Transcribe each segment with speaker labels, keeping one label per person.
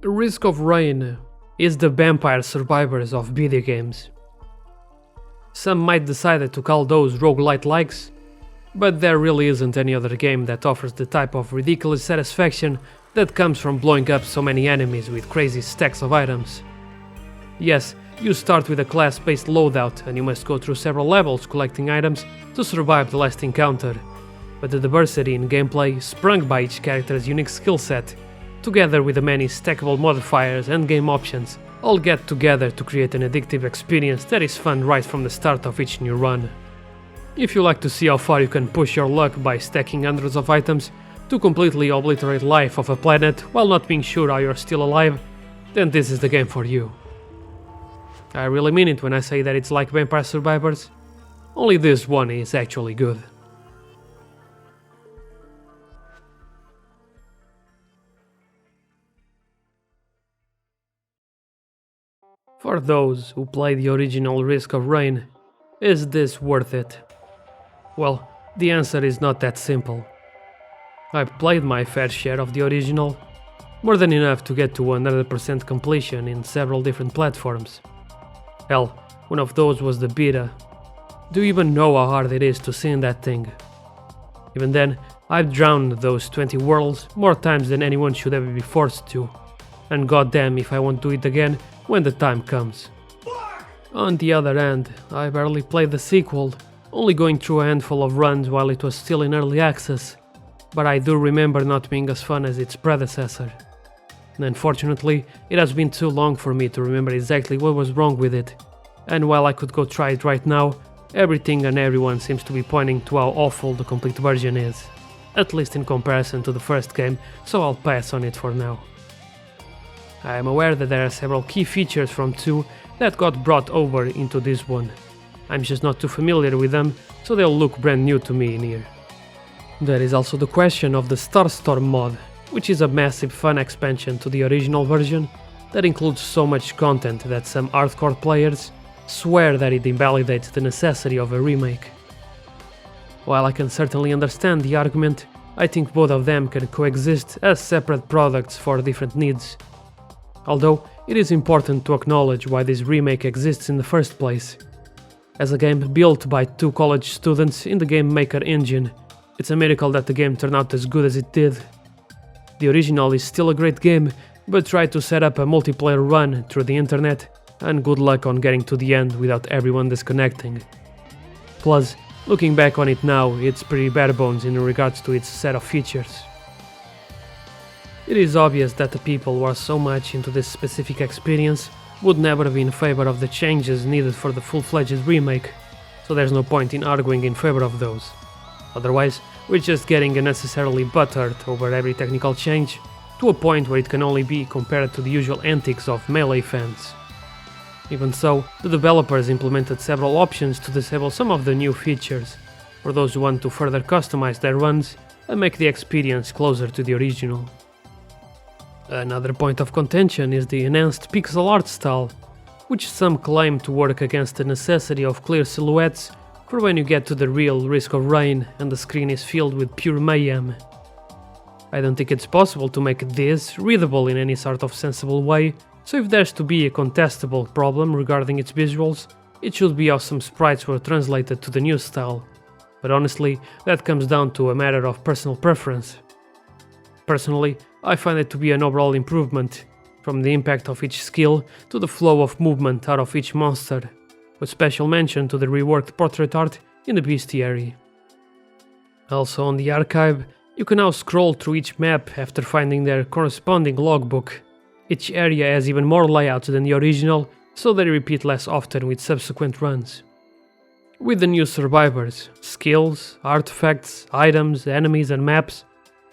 Speaker 1: Risk of Rain is the Vampire Survivors of video games. Some might decide to call those roguelite likes, but there really isn't any other game that offers the type of ridiculous satisfaction that comes from blowing up so many enemies with crazy stacks of items. Yes, you start with a class-based loadout and you must go through several levels collecting items to survive the last encounter, but the diversity in gameplay sprung by each character's unique skill set, together with the many stackable modifiers and game options, all get together to create an addictive experience that is fun right from the start of each new run. If you like to see how far you can push your luck by stacking hundreds of items to completely obliterate life of a planet while not being sure how you're still alive, then this is the game for you. I really mean it when I say that it's like Vampire Survivors, only this one is actually good. For those who play the original Risk of Rain, is this worth it? Well, the answer is not that simple. I've played my fair share of the original, more than enough to get to 100% completion in several different platforms. Hell, one of those was the beta. Do you even know how hard it is to sin that thing? Even then, I've drowned those 20 worlds more times than anyone should ever be forced to, and goddamn if I won't do it again when the time comes. On the other hand, I barely played the sequel, only going through a handful of runs while it was still in early access, but I do remember not being as fun as its predecessor. Unfortunately, it has been too long for me to remember exactly what was wrong with it, and while I could go try it right now, everything and everyone seems to be pointing to how awful the complete version is, at least in comparison to the first game, so I'll pass on it for now. I am aware that there are several key features from 2 that got brought over into this one. I'm just not too familiar with them, so they'll look brand new to me in here. There is also the question of the Starstorm mod, which is a massive fun expansion to the original version that includes so much content that some hardcore players swear that it invalidates the necessity of a remake. While I can certainly understand the argument, I think both of them can coexist as separate products for different needs. Although, it is important to acknowledge why this remake exists in the first place. As a game built by 2 college students in the Game Maker engine, it's a miracle that the game turned out as good as it did. The original is still a great game, but try to set up a multiplayer run through the internet, and good luck on getting to the end without everyone disconnecting. Plus, looking back on it now, it's pretty bare bones in regards to its set of features. It is obvious that the people who are so much into this specific experience would never be in favor of the changes needed for the full-fledged remake, so there's no point in arguing in favor of those. Otherwise, we're just getting unnecessarily buttered over every technical change, to a point where it can only be compared to the usual antics of Melee fans. Even so, the developers implemented several options to disable some of the new features, for those who want to further customize their runs and make the experience closer to the original. Another point of contention is the enhanced pixel art style, which some claim to work against the necessity of clear silhouettes for when you get to the real Risk of Rain and the screen is filled with pure mayhem. I don't think it's possible to make this readable in any sort of sensible way, so if there's to be a contestable problem regarding its visuals, it should be how some sprites were translated to the new style, but honestly, that comes down to a matter of personal preference. Personally, I find it to be an overall improvement, from the impact of each skill to the flow of movement out of each monster, with special mention to the reworked portrait art in the bestiary. Also on the archive, you can now scroll through each map after finding their corresponding logbook. Each area has even more layouts than the original, so they repeat less often with subsequent runs. With the new survivors, skills, artifacts, items, enemies and maps,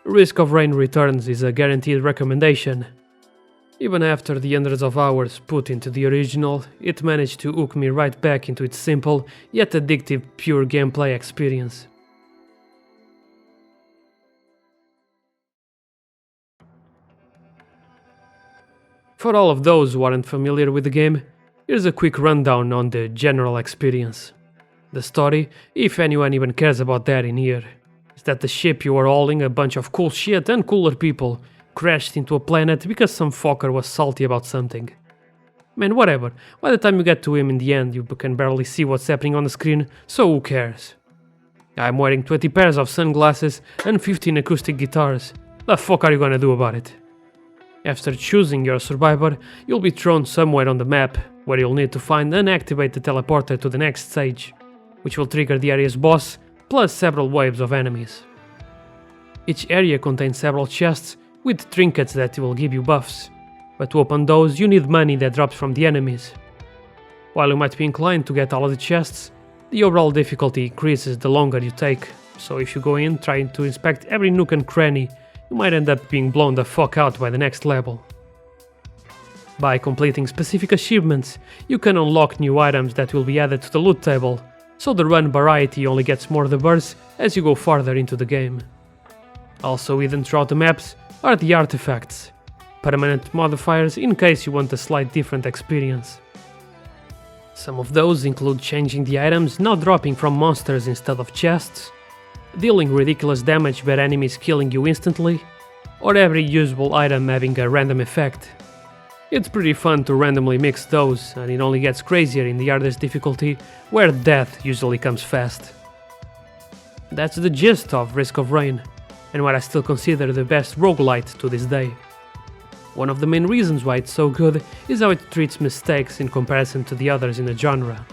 Speaker 1: Risk of Rain Returns is a guaranteed recommendation. Even after the hundreds of hours put into the original, it managed to hook me right back into its simple, yet addictive pure gameplay experience. For all of those who aren't familiar with the game, here's a quick rundown on the general experience. The story, if anyone even cares about that in here, is that the ship you are hauling a bunch of cool shit and cooler people crashed into a planet because some fucker was salty about something. Man, whatever, by the time you get to him in the end you can barely see what's happening on the screen, so who cares? I'm wearing 20 pairs of sunglasses and 15 acoustic guitars. The fuck are you gonna do about it? After choosing your survivor, you'll be thrown somewhere on the map, where you'll need to find and activate the teleporter to the next stage, which will trigger the area's boss, plus several waves of enemies. Each area contains several chests with trinkets that will give you buffs, but to open those you need money that drops from the enemies. While you might be inclined to get all of the chests, the overall difficulty increases the longer you take, so if you go in trying to inspect every nook and cranny, you might end up being blown the fuck out by the next level. By completing specific achievements, you can unlock new items that will be added to the loot table, so the run variety only gets more diverse as you go farther into the game. Also hidden throughout the maps are the artifacts, permanent modifiers in case you want a slight different experience. Some of those include changing the items now dropping from monsters instead of chests, dealing ridiculous damage by enemies killing you instantly, or every usable item having a random effect. It's pretty fun to randomly mix those, and it only gets crazier in the hardest difficulty, where death usually comes fast. That's the gist of Risk of Rain, and what I still consider the best roguelite to this day. One of the main reasons why it's so good is how it treats mistakes in comparison to the others in the genre.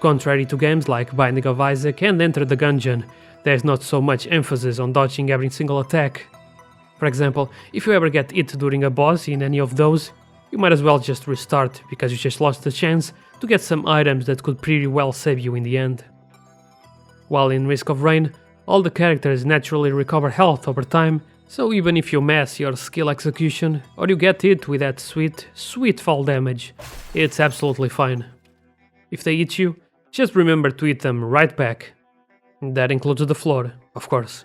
Speaker 1: Contrary to games like Binding of Isaac and Enter the Gungeon, there's not so much emphasis on dodging every single attack. For example, if you ever get hit during a boss in any of those, you might as well just restart because you just lost the chance to get some items that could pretty well save you in the end. While in Risk of Rain, all the characters naturally recover health over time, so even if you mess your skill execution or you get hit with that sweet fall damage, it's absolutely fine. If they hit you, just remember to hit them right back. That includes the floor, of course.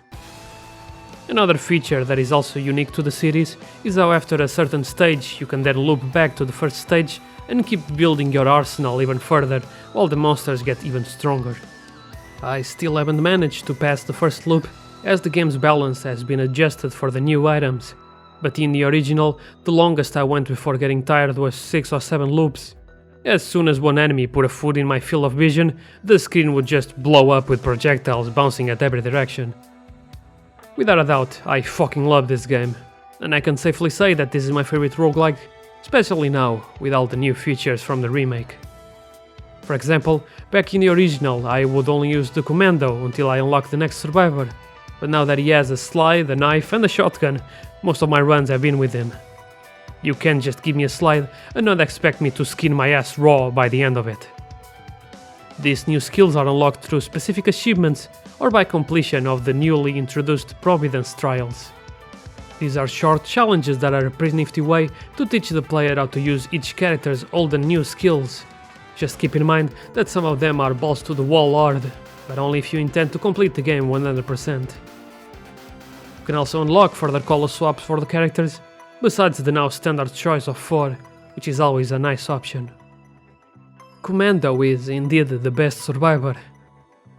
Speaker 1: Another feature that is also unique to the series is how after a certain stage you can then loop back to the first stage and keep building your arsenal even further while the monsters get even stronger. I still haven't managed to pass the first loop as the game's balance has been adjusted for the new items, but in the original, the longest I went before getting tired was 6 or 7 loops. As soon as one enemy put a foot in my field of vision, the screen would just blow up with projectiles bouncing at every direction. Without a doubt, I fucking love this game, and I can safely say that this is my favorite roguelike, especially now with all the new features from the remake. For example, back in the original I would only use the commando until I unlocked the next survivor, but now that he has a slide, a knife and a shotgun, most of my runs have been with him. You can't just give me a slide and not expect me to skin my ass raw by the end of it. These new skills are unlocked through specific achievements or by completion of the newly introduced Providence Trials. These are short challenges that are a pretty nifty way to teach the player how to use each character's old and new skills. Just keep in mind that some of them are balls to the wall hard, but only if you intend to complete the game 100%. You can also unlock further color swaps for the characters, besides the now standard choice of 4, which is always a nice option. Commando is indeed the best survivor.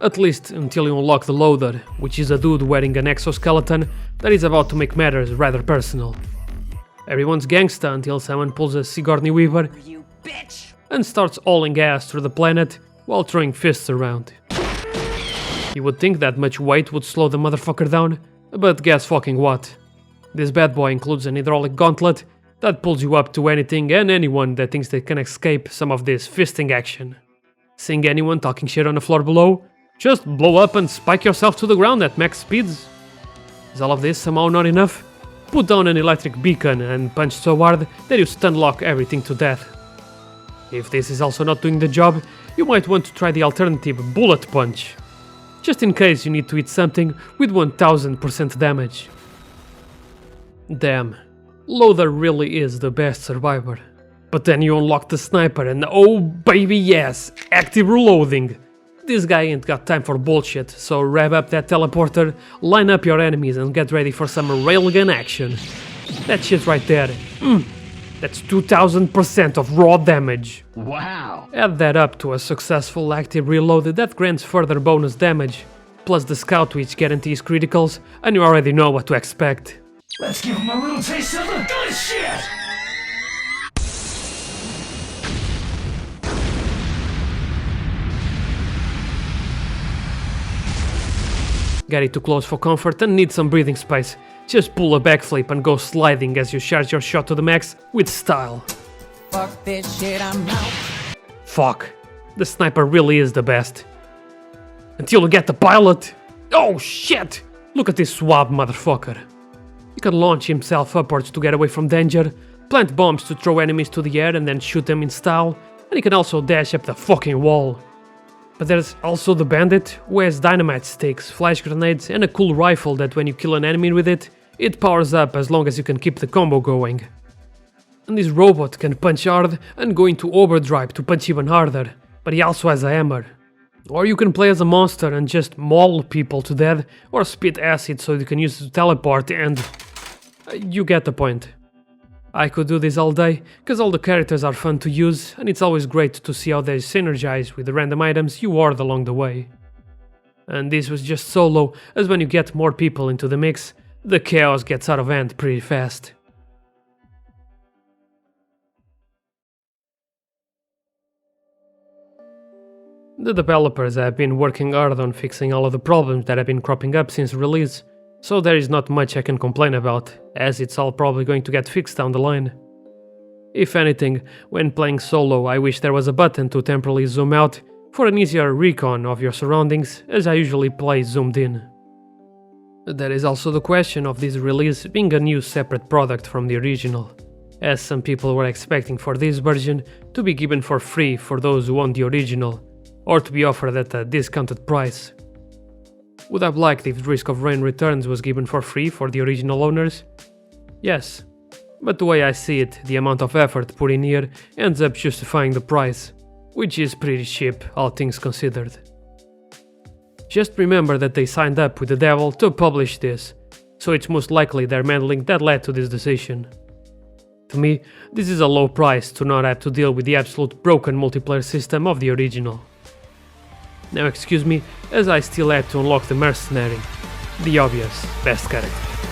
Speaker 1: At least until you unlock the Loader, which is a dude wearing an exoskeleton that is about to make matters rather personal. Everyone's gangsta until someone pulls a Sigourney Weaver
Speaker 2: You bitch!
Speaker 1: and starts hauling ass through the planet while throwing fists around. You would think that much weight would slow the motherfucker down, but guess fucking what? This bad boy includes an hydraulic gauntlet that pulls you up to anything and anyone that thinks they can escape some of this fisting action. Seeing anyone talking shit on the floor below? Just blow up and spike yourself to the ground at max speeds. Is all of this somehow not enough? Put down an electric beacon and punch so hard that you stun lock everything to death. If this is also not doing the job, you might want to try the alternative bullet punch, just in case you need to hit something with 1000% damage. Damn, Loader really is the best survivor. But then you unlock the sniper and oh baby yes, active reloading. This guy ain't got time for bullshit, so rev up that teleporter, line up your enemies and get ready for some railgun action. That shit right there, that's 2000% of raw damage.
Speaker 2: Wow!
Speaker 1: Add that up to a successful active reload that grants further bonus damage, plus the scout which guarantees criticals, and you already know what to expect.
Speaker 2: Let's give him a little taste of the good shit!
Speaker 1: Getting too close for comfort and need some breathing space. Just pull a backflip and go sliding as you charge your shot to the max with style.
Speaker 3: Fuck this shit, I'm out.
Speaker 1: Fuck. The sniper really is the best. Until you get the pilot. Oh shit! Look at this swab motherfucker. He can launch himself upwards to get away from danger, plant bombs to throw enemies to the air and then shoot them in style, and he can also dash up the fucking wall. But there's also the bandit, who has dynamite sticks, flash grenades and a cool rifle that when you kill an enemy with it, it powers up as long as you can keep the combo going. And this robot can punch hard and go into overdrive to punch even harder, but he also has a hammer. Or you can play as a monster and just maul people to death, or spit acid so you can use it to teleport and... you get the point. I could do this all day, cause all the characters are fun to use, and it's always great to see how they synergize with the random items you hoard along the way. And this was just solo, as when you get more people into the mix, the chaos gets out of hand pretty fast. The developers have been working hard on fixing all of the problems that have been cropping up since release, so there is not much I can complain about, as it's all probably going to get fixed down the line. If anything, when playing solo I wish there was a button to temporarily zoom out for an easier recon of your surroundings, as I usually play zoomed in. There is also the question of this release being a new separate product from the original, as some people were expecting for this version to be given for free for those who own the original, or to be offered at a discounted price. Would I have liked if Risk of Rain Returns was given for free for the original owners? Yes, but the way I see it, the amount of effort put in here ends up justifying the price, which is pretty cheap, all things considered. Just remember that they signed up with the devil to publish this, so it's most likely their meddling that led to this decision. To me, this is a low price to not have to deal with the absolute broken multiplayer system of the original. Now excuse me, as I still had to unlock the mercenary, the obvious best character.